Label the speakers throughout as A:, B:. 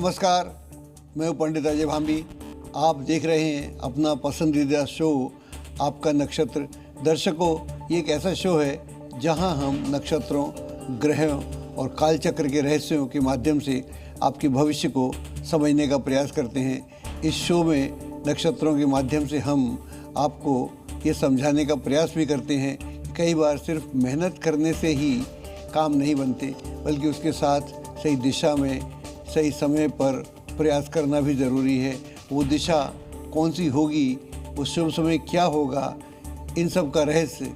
A: नमस्कार, मैं हूँ पंडित अजय भांबी। आप देख रहे हैं अपना पसंदीदा शो आपका नक्षत्र। दर्शकों, ये एक ऐसा शो है जहां हम नक्षत्रों, ग्रहों और कालचक्र के रहस्यों के माध्यम से आपके भविष्य को समझने का प्रयास करते हैं। इस शो में नक्षत्रों के माध्यम से हम आपको ये समझाने का प्रयास भी करते हैं कि कई बार सिर्फ मेहनत करने से ही काम नहीं बनते, बल्कि उसके साथ सही दिशा में सही समय पर प्रयास करना भी ज़रूरी है। वो दिशा कौन सी होगी, उस शुभ समय क्या होगा, इन सब का रहस्य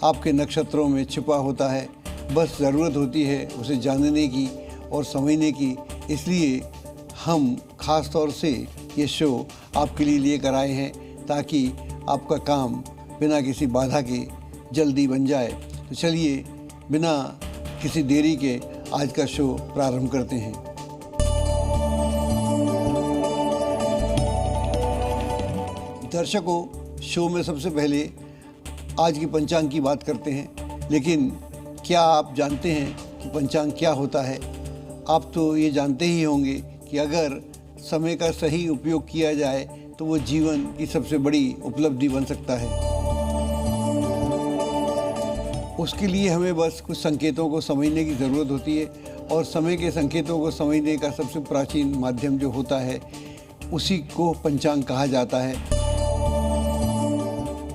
A: आपके नक्षत्रों में छिपा होता है। बस ज़रूरत होती है उसे जानने की और समझने की। इसलिए हम ख़ास तौर से ये शो आपके लिए लेकर आए हैं ताकि आपका काम बिना किसी बाधा के जल्दी बन जाए। तो चलिए बिना किसी देरी के आज का शो प्रारंभ करते हैं। दर्शकों, शो में सबसे पहले आज की पंचांग की बात करते हैं। लेकिन क्या आप जानते हैं कि पंचांग क्या होता है? आप तो ये जानते ही होंगे कि अगर समय का सही उपयोग किया जाए तो वो जीवन की सबसे बड़ी उपलब्धि बन सकता है। उसके लिए हमें बस कुछ संकेतों को समझने की ज़रूरत होती है, और समय के संकेतों को समझने का सबसे प्राचीन माध्यम जो होता है उसी को पंचांग कहा जाता है।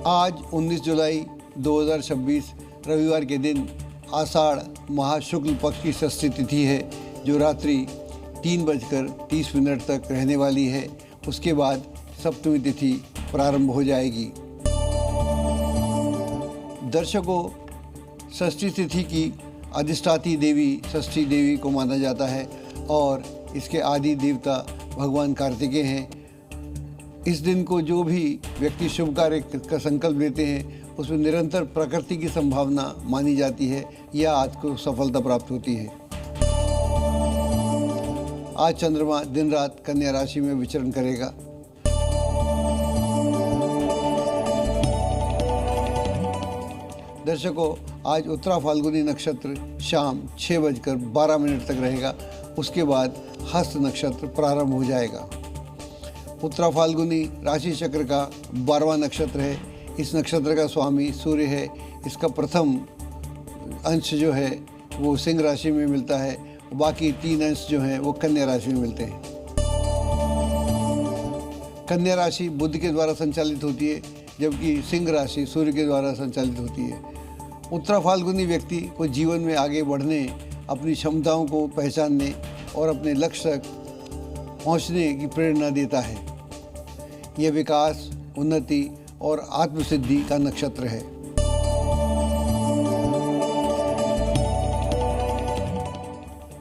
A: आज 19 जुलाई 2026 रविवार के दिन आषाढ़ माह शुक्ल पक्ष की षष्ठी तिथि है, जो रात्रि 3:30 तक रहने वाली है। उसके बाद सप्तमी तिथि प्रारंभ हो जाएगी। दर्शकों, षष्ठी तिथि की अधिष्ठात्री देवी षष्ठी देवी को माना जाता है और इसके आदि देवता भगवान कार्तिकेय हैं। इस दिन को जो भी व्यक्ति शुभ कार्य का संकल्प लेते हैं उसमें निरंतर प्रकृति की संभावना मानी जाती है या आज को सफलता प्राप्त होती है। आज चंद्रमा दिन रात कन्या राशि में विचरण करेगा। दर्शकों, आज उत्तरा फाल्गुनी नक्षत्र शाम 6:12 तक रहेगा। उसके बाद हस्त नक्षत्र प्रारंभ हो जाएगा। उत्तरा फाल्गुनी राशि चक्र का 12वां नक्षत्र है। इस नक्षत्र का स्वामी सूर्य है। इसका प्रथम अंश जो है वो सिंह राशि में मिलता है, बाकी 3 अंश जो हैं वो कन्या राशि में मिलते हैं। कन्या राशि बुध के द्वारा संचालित होती है, जबकि सिंह राशि सूर्य के द्वारा संचालित होती है। उत्तरा फाल्गुनी व्यक्ति को जीवन में आगे बढ़ने, अपनी क्षमताओं को पहचानने और अपने लक्ष्य तक पहुँचने की प्रेरणा देता है। यह विकास, उन्नति और आत्मसिद्धि का नक्षत्र है।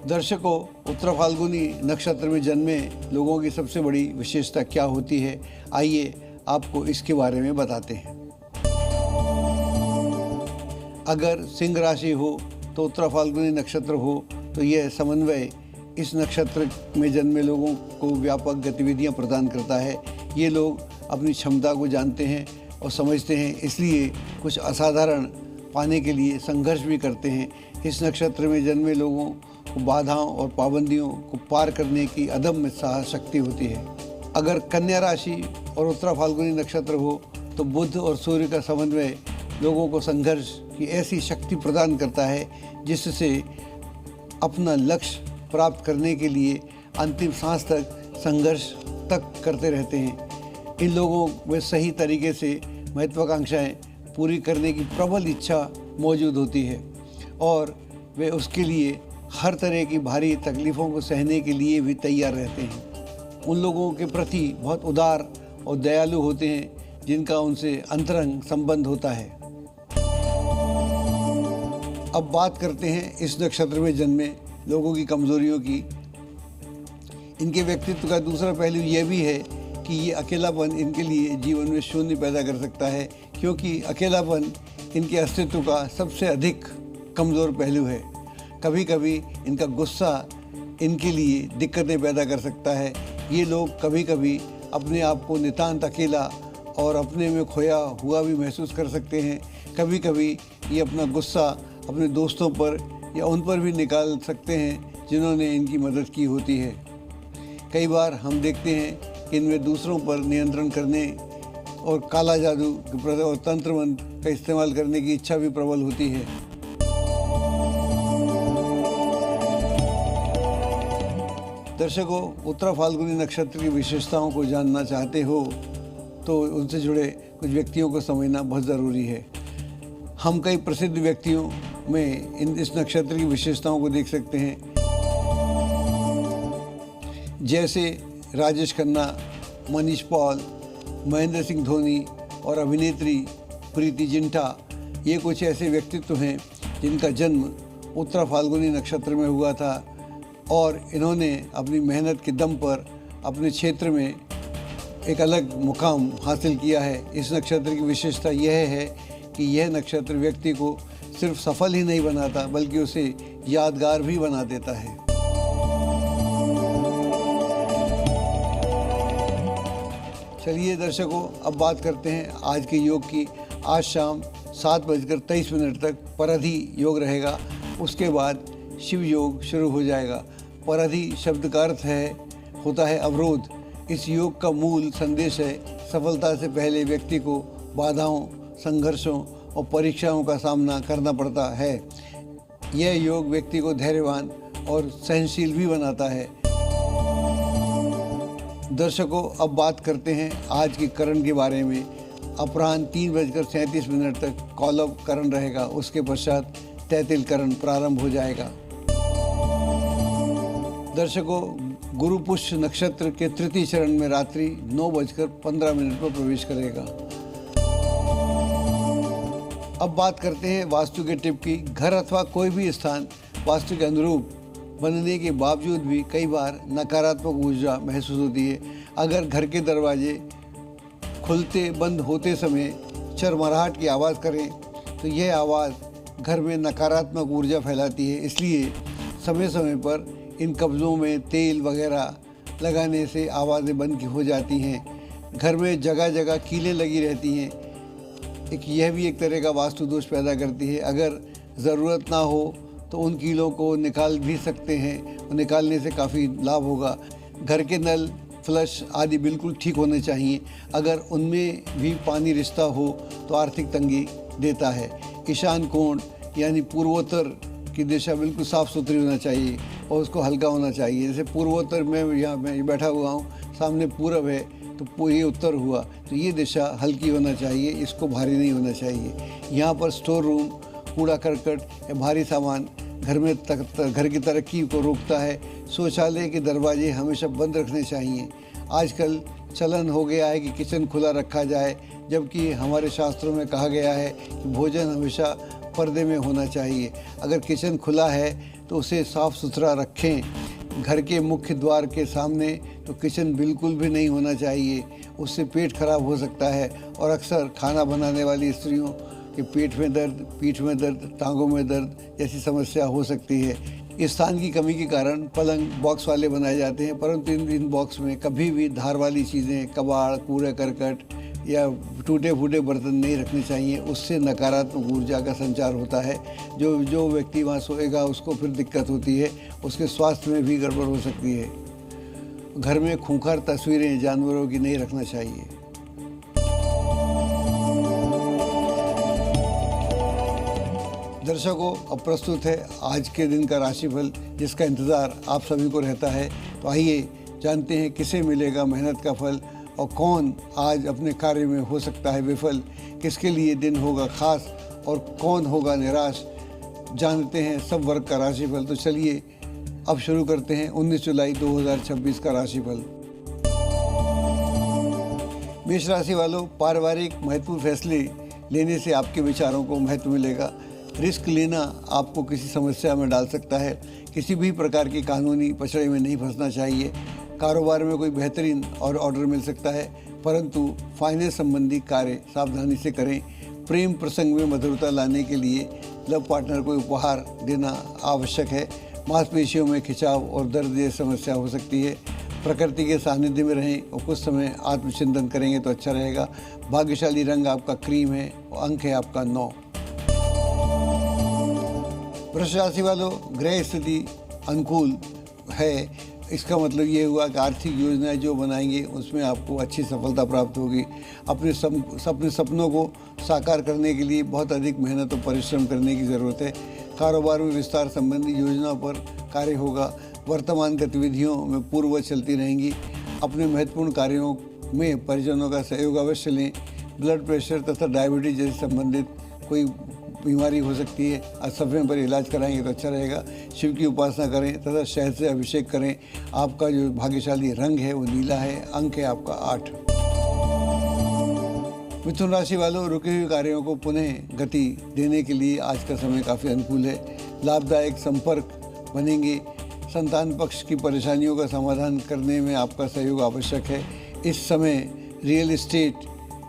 A: दर्शकों, उत्तरा फाल्गुनी नक्षत्र में जन्मे लोगों की सबसे बड़ी विशेषता क्या होती है, आइए आपको इसके बारे में बताते हैं। अगर सिंह राशि हो तो उत्तरा फाल्गुनी नक्षत्र हो तो यह समन्वय इस नक्षत्र में जन्मे लोगों को व्यापक गतिविधियां प्रदान करता है। ये लोग अपनी क्षमता को जानते हैं और समझते हैं, इसलिए कुछ असाधारण पाने के लिए संघर्ष भी करते हैं। इस नक्षत्र में जन्मे लोगों को बाधाओं और पाबंदियों को पार करने की अदम्य साहस शक्ति होती है। अगर कन्या राशि और उत्तरा फाल्गुनी नक्षत्र हो तो बुध और सूर्य का समन्वय लोगों को संघर्ष की ऐसी शक्ति प्रदान करता है जिससे अपना लक्ष्य प्राप्त करने के लिए अंतिम सांस तक संघर्ष तक करते रहते हैं। इन लोगों में सही तरीके से महत्वाकांक्षाएं पूरी करने की प्रबल इच्छा मौजूद होती है और वे उसके लिए हर तरह की भारी तकलीफ़ों को सहने के लिए भी तैयार रहते हैं। उन लोगों के प्रति बहुत उदार और दयालु होते हैं जिनका उनसे अंतरंग संबंध होता है। अब बात करते हैं इस नक्षत्र में जन्मे लोगों की कमजोरियों की। इनके व्यक्तित्व का दूसरा पहलू यह भी है कि ये अकेलापन इनके लिए जीवन में शून्य पैदा कर सकता है, क्योंकि अकेलापन इनके अस्तित्व का सबसे अधिक कमज़ोर पहलू है। कभी कभी इनका गुस्सा इनके लिए दिक्कतें पैदा कर सकता है। ये लोग कभी कभी अपने आप को नितांत अकेला और अपने में खोया हुआ भी महसूस कर सकते हैं। कभी कभी ये अपना गुस्सा अपने दोस्तों पर या उन पर भी निकाल सकते हैं जिन्होंने इनकी मदद की होती है। कई बार हम देखते हैं कि इनमें दूसरों पर नियंत्रण करने और काला जादू और तंत्र मंत्र का इस्तेमाल करने की इच्छा भी प्रबल होती है। दर्शकों, उत्तरा फाल्गुनी नक्षत्र की विशेषताओं को जानना चाहते हो तो उनसे जुड़े कुछ व्यक्तियों को समझना बहुत ज़रूरी है। हम कई प्रसिद्ध व्यक्तियों में इस नक्षत्र की विशेषताओं को देख सकते हैं, जैसे राजेश खन्ना, मनीष पॉल, महेंद्र सिंह धोनी और अभिनेत्री प्रीति जिंटा। ये कुछ ऐसे व्यक्तित्व हैं जिनका जन्म उत्तरा फाल्गुनी नक्षत्र में हुआ था और इन्होंने अपनी मेहनत के दम पर अपने क्षेत्र में एक अलग मुकाम हासिल किया है। इस नक्षत्र की विशेषता यह है कि यह नक्षत्र व्यक्ति को सिर्फ सफल ही नहीं बनाता बल्कि उसे यादगार भी बना देता है। चलिए दर्शकों, अब बात करते हैं आज के योग की। आज शाम 7:23 तक परधि योग रहेगा। उसके बाद शिव योग शुरू हो जाएगा। परधि शब्द का अर्थ होता है अवरोध। इस योग का मूल संदेश है सफलता से पहले व्यक्ति को बाधाओं, संघर्षों और परीक्षाओं का सामना करना पड़ता है। यह योग व्यक्ति को धैर्यवान और सहनशील भी बनाता है। दर्शकों, अब बात करते हैं आज के करण के बारे में। अपराह्न 3:37 तक कौलव करण रहेगा। उसके पश्चात तैतिल करण प्रारंभ हो जाएगा। दर्शकों, गुरु पुष्य नक्षत्र के तृतीय चरण में रात्रि 9:15 पर प्रवेश करेगा। अब बात करते हैं वास्तु के टिप की। घर अथवा कोई भी स्थान वास्तु के अनुरूप बनने के बावजूद भी कई बार नकारात्मक ऊर्जा महसूस होती है। अगर घर के दरवाजे खुलते बंद होते समय चरमराहट की आवाज़ करें तो यह आवाज़ घर में नकारात्मक ऊर्जा फैलाती है। इसलिए समय समय पर इन कब्ज़ों में तेल वगैरह लगाने से आवाज़ें बंद हो जाती हैं। घर में जगह जगह कीलें लगी रहती हैं। यह भी एक तरह का वास्तु दोष पैदा करती है। अगर ज़रूरत ना हो तो उन कीलों को निकाल भी सकते हैं। निकालने से काफ़ी लाभ होगा। घर के नल, फ्लश आदि बिल्कुल ठीक होने चाहिए। अगर उनमें भी पानी रिश्ता हो तो आर्थिक तंगी देता है। ईशान कोण यानी पूर्वोत्तर की दिशा बिल्कुल साफ़ सुथरी होना चाहिए और उसको हल्का होना चाहिए। जैसे पूर्वोत्तर में मैं बैठा हुआ हूँ, सामने पूरब है तो ये उत्तर हुआ, तो ये दिशा हल्की होना चाहिए, इसको भारी नहीं होना चाहिए। यहाँ पर स्टोर रूम, कूड़ा करकट या भारी सामान घर की तरक्की को रोकता है। शौचालय के दरवाजे हमेशा बंद रखने चाहिए। आजकल चलन हो गया है कि किचन खुला रखा जाए, जबकि हमारे शास्त्रों में कहा गया है कि भोजन हमेशा पर्दे में होना चाहिए। अगर किचन खुला है तो उसे साफ़ सुथरा रखें। घर के मुख्य द्वार के सामने तो किचन बिल्कुल भी नहीं होना चाहिए, उससे पेट खराब हो सकता है। और अक्सर खाना बनाने वाली स्त्रियों के पेट में दर्द, पीठ में दर्द, टांगों में दर्द जैसी समस्या हो सकती है। स्थान की कमी के कारण पलंग बॉक्स वाले बनाए जाते हैं, परंतु इन बॉक्स में कभी भी धार वाली चीज़ें, कबाड़, कूड़े करकट या टूटे फूटे बर्तन नहीं रखने चाहिए। उससे नकारात्मक ऊर्जा का संचार होता है। जो व्यक्ति वहाँ सोएगा उसको फिर दिक्कत होती है, उसके स्वास्थ्य में भी गड़बड़ हो सकती है। घर में खूंखार तस्वीरें जानवरों की नहीं रखना चाहिए। दर्शकों, अब प्रस्तुत है आज के दिन का राशिफल, जिसका इंतज़ार आप सभी को रहता है। तो आइए जानते हैं किसे मिलेगा मेहनत का फल और कौन आज अपने कार्य में हो सकता है विफल। किसके लिए दिन होगा खास और कौन होगा निराश, जानते हैं सब वर्ग का राशिफल। तो चलिए अब शुरू करते हैं 19 जुलाई 2026 का राशिफल। मेष राशि वालों, पारिवारिक महत्वपूर्ण फैसले लेने से आपके विचारों को महत्व मिलेगा। रिस्क लेना आपको किसी समस्या में डाल सकता है। किसी भी प्रकार की कानूनी पछड़े में नहीं फंसना चाहिए। कारोबार में कोई बेहतरीन और ऑर्डर मिल सकता है, परंतु फाइनेंस संबंधी कार्य सावधानी से करें। प्रेम प्रसंग में मधुरता लाने के लिए लव पार्टनर को उपहार देना आवश्यक है। मांसपेशियों में खिंचाव और दर्द जैसी समस्या हो सकती है। प्रकृति के सानिध्य में रहें और कुछ समय आत्मचिंतन करेंगे तो अच्छा रहेगा। भाग्यशाली रंग आपका क्रीम है और अंक है आपका 9। वृष राशि वालों, ग्रह स्थिति अनुकूल है। इसका मतलब ये हुआ कि आर्थिक योजनाएं जो बनाएंगे उसमें आपको अच्छी सफलता प्राप्त होगी। अपने सपनों को साकार करने के लिए बहुत अधिक मेहनत और परिश्रम करने की ज़रूरत है। कारोबार में विस्तार संबंधी योजनाओं पर कार्य होगा। वर्तमान गतिविधियों में पूर्ववत चलती रहेंगी। अपने महत्वपूर्ण कार्यों में परिजनों का सहयोग अवश्य लें। ब्लड प्रेशर तथा डायबिटीज जैसे संबंधित कोई बीमारी हो सकती है, समय पर इलाज कराएंगे तो अच्छा रहेगा। शिव की उपासना करें तथा शहद से अभिषेक करें। आपका जो भाग्यशाली रंग है वो नीला है। अंक है आपका 8। मिथुन राशि वालों, रुके हुए कार्यों को पुनः गति देने के लिए आज का समय काफ़ी अनुकूल है। लाभदायक संपर्क बनेंगे। संतान पक्ष की परेशानियों का समाधान करने में आपका सहयोग आवश्यक है। इस समय रियल एस्टेट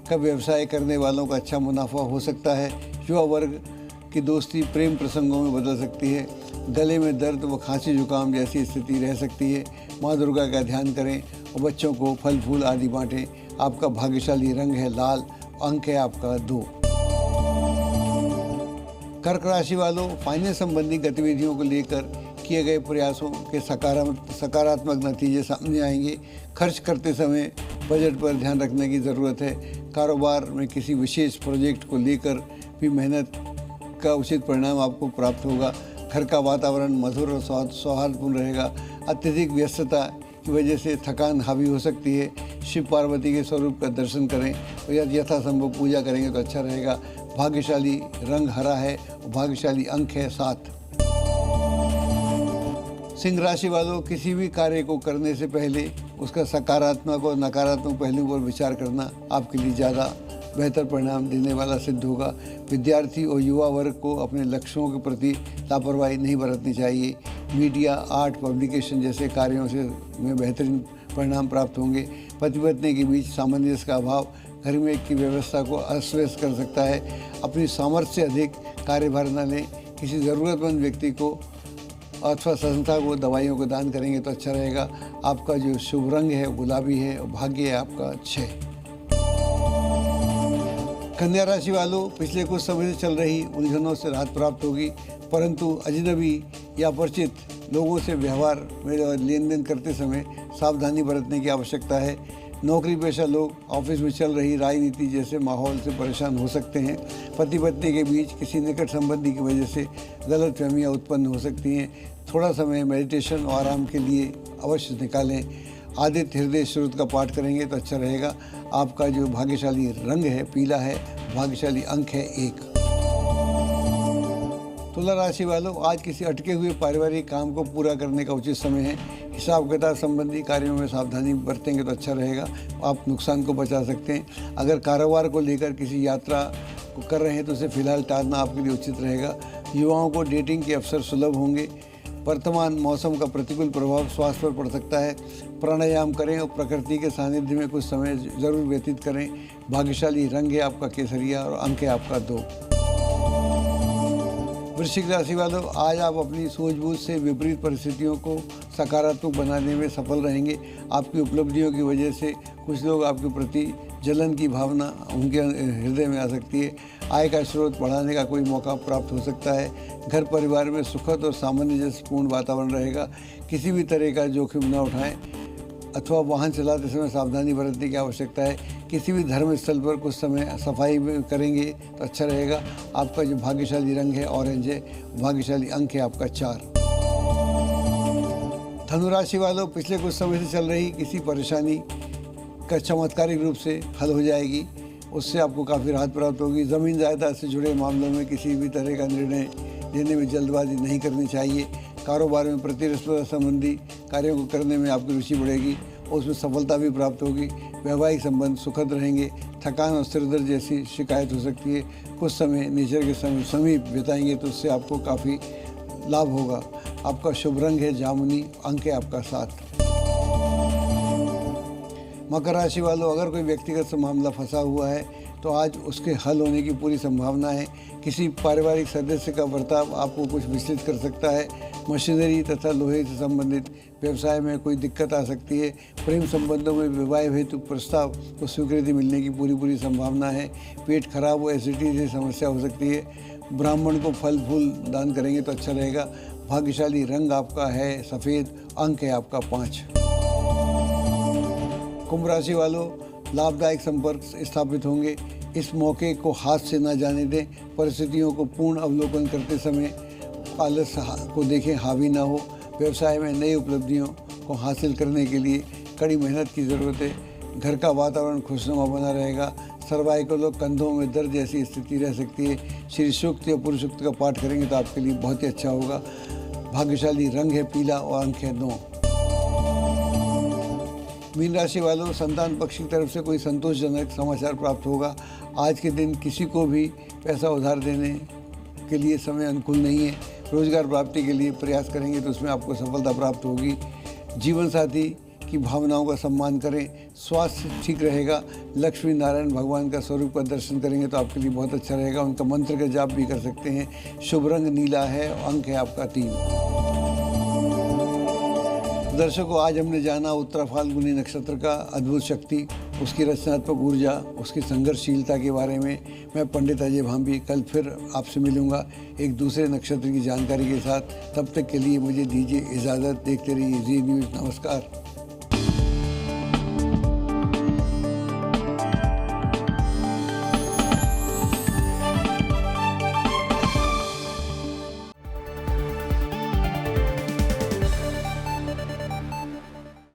A: का व्यवसाय करने वालों का अच्छा मुनाफा हो सकता है। युवा वर्ग की दोस्ती प्रेम प्रसंगों में बदल सकती है। गले में दर्द व खांसी जुकाम जैसी स्थिति रह सकती है। माँ दुर्गा का ध्यान करें और बच्चों को फल फूल आदि बांटें। आपका भाग्यशाली रंग है लाल। अंक है आपका 2। कर्क राशि वालों, फाइनेंस संबंधी गतिविधियों को लेकर किए गए प्रयासों के सकारात्मक नतीजे सामने आएंगे। खर्च करते समय बजट पर ध्यान रखने की ज़रूरत है। कारोबार में किसी विशेष प्रोजेक्ट को लेकर भी मेहनत का उचित परिणाम आपको प्राप्त होगा। घर का वातावरण मधुर और सौहार्दपूर्ण रहेगा। अत्यधिक व्यस्तता की वजह से थकान हावी हो सकती है। शिव पार्वती के स्वरूप का दर्शन करें और यथासंभव पूजा करेंगे तो अच्छा रहेगा। भाग्यशाली रंग हरा है और भाग्यशाली अंक है 7। सिंह राशि वालों, किसी भी कार्य को करने से पहले उसका सकारात्मक और नकारात्मक पहलुओं पर विचार करना आपके लिए ज़्यादा बेहतर परिणाम देने वाला सिद्ध होगा। विद्यार्थी और युवा वर्ग को अपने लक्ष्यों के प्रति लापरवाही नहीं बरतनी चाहिए। मीडिया, आर्ट, पब्लिकेशन जैसे कार्यों से में बेहतरीन परिणाम प्राप्त होंगे। पति पत्नी के बीच सामंजस्य का अभाव घर में की व्यवस्था को अस्त व्यस्त कर सकता है। अपनी सामर्थ्य से अधिक कार्यभार न लें। किसी ज़रूरतमंद व्यक्ति को अथवा संस्था को दवाइयों को दान करेंगे तो अच्छा रहेगा। आपका जो शुभ रंग है गुलाबी है और भाग्य है आपका 6। कन्या राशि वालों, पिछले कुछ समय से चल रही उलझनों से राहत प्राप्त होगी, परंतु अजनबी या परिचित लोगों से व्यवहार में लेन देन करते समय सावधानी बरतने की आवश्यकता है। नौकरी पेशा लोग ऑफिस में चल रही राजनीति जैसे माहौल से परेशान हो सकते हैं। पति पत्नी के बीच किसी निकट संबंधी की वजह से गलतफहमियां उत्पन्न हो सकती हैं। थोड़ा समय मेडिटेशन और आराम के लिए अवश्य निकालें। आदित्य हृदय स्रोत का पाठ करेंगे तो अच्छा रहेगा। आपका जो भाग्यशाली रंग है पीला है। भाग्यशाली अंक है 1। तुला राशि वालों, आज किसी अटके हुए पारिवारिक काम को पूरा करने का उचित समय है। हिसाब किताब संबंधी कार्यों में सावधानी बरतेंगे तो अच्छा रहेगा। आप नुकसान को बचा सकते हैं। अगर कारोबार को लेकर किसी यात्रा को कर रहे हैं तो उसे फिलहाल टालना आपके लिए उचित रहेगा। युवाओं को डेटिंग के अवसर सुलभ होंगे। वर्तमान मौसम का प्रतिकूल प्रभाव स्वास्थ्य पर पड़ सकता है। प्राणायाम करें और प्रकृति के सानिध्य में कुछ समय जरूर व्यतीत करें। भाग्यशाली रंग है आपका केसरिया और अंक है आपका 2। वृश्चिक राशि वालों, आज आप अपनी सूझबूझ से विपरीत परिस्थितियों को सकारात्मक बनाने में सफल रहेंगे। आपकी उपलब्धियों की वजह से कुछ लोग आपके प्रति जलन की भावना उनके हृदय में आ सकती है। आय का स्रोत बढ़ाने का कोई मौका प्राप्त हो सकता है। घर परिवार में सुखद और सामंजस्यपूर्ण वातावरण रहेगा। किसी भी तरह का जोखिम न उठाएं अथवा वाहन चलाते समय सावधानी बरतने की आवश्यकता है। किसी भी धर्म स्थल पर कुछ समय सफाई करेंगे तो अच्छा रहेगा। आपका जो भाग्यशाली रंग है ऑरेंज है। भाग्यशाली अंक है आपका 4। धनु राशि वालों, पिछले कुछ समय से चल रही किसी परेशानी का चमत्कारिक रूप से हल हो जाएगी। उससे आपको काफ़ी राहत प्राप्त होगी। ज़मीन जायदाद से जुड़े मामलों में किसी भी तरह का निर्णय लेने में जल्दबाजी नहीं करनी चाहिए। कारोबार में प्रतिस्पर्धा संबंधी कार्यों को करने में आपकी रुचि बढ़ेगी और उसमें सफलता भी प्राप्त होगी। वैवाहिक संबंध सुखद रहेंगे। थकान और सिरदर्द जैसी शिकायत हो सकती है। कुछ समय नेचर के समीप बिताएंगे तो उससे आपको काफ़ी लाभ होगा। आपका शुभ रंग है जामुनी। अंक है आपका 7। मकर राशि वालों, अगर कोई व्यक्तिगत मामला फंसा हुआ है तो आज उसके हल होने की पूरी संभावना है। किसी पारिवारिक सदस्य का बर्ताव आपको कुछ विचलित कर सकता है। मशीनरी तथा लोहे से संबंधित व्यवसाय में कोई दिक्कत आ सकती है। प्रेम संबंधों में विवाह हेतु प्रस्ताव को स्वीकृति मिलने की पूरी संभावना है। पेट खराब हो एसिडिटी से समस्या हो सकती है। ब्राह्मण को फल फूल दान करेंगे तो अच्छा रहेगा। भाग्यशाली रंग आपका है सफ़ेद, अंक है आपका 5। कुंभ राशि वालों, लाभदायक संपर्क स्थापित होंगे। इस मौके को हाथ से न जाने दें। परिस्थितियों को पूर्ण अवलोकन करते समय आलस को देखें हावी ना हो। व्यवसाय में नई उपलब्धियों को हासिल करने के लिए कड़ी मेहनत की ज़रूरत है। घर का वातावरण खुशनुमा बना रहेगा। सर्वाइकल और कंधों में दर्द जैसी स्थिति रह सकती है। श्री सूक्त या पुरुष सूक्त का पाठ करेंगे तो आपके लिए बहुत ही अच्छा होगा। भाग्यशाली रंग है पीला और अंक है 9। मीन राशि वालों, संतान पक्ष की तरफ से कोई संतोषजनक समाचार प्राप्त होगा। आज के दिन किसी को भी पैसा उधार देने के लिए समय अनुकूल नहीं है। रोजगार प्राप्ति के लिए प्रयास करेंगे तो उसमें आपको सफलता प्राप्त होगी। जीवन साथी की भावनाओं का सम्मान करें। स्वास्थ्य ठीक रहेगा। लक्ष्मी नारायण भगवान का स्वरूप का दर्शन करेंगे तो आपके लिए बहुत अच्छा रहेगा। उनका मंत्र का जाप भी कर सकते हैं। शुभ रंग नीला है और अंक है आपका 3। दर्शकों, आज हमने जाना उत्तरा फाल्गुनी नक्षत्र का अद्भुत शक्ति, उसकी रचनात्मक ऊर्जा, उसकी संघर्षशीलता के बारे में। मैं पंडित अजय भांबी कल फिर आपसे मिलूंगा एक दूसरे नक्षत्र की जानकारी के साथ। तब तक के लिए मुझे दीजिए इजाज़त। देखते रहिए जी न्यूज़। नमस्कार।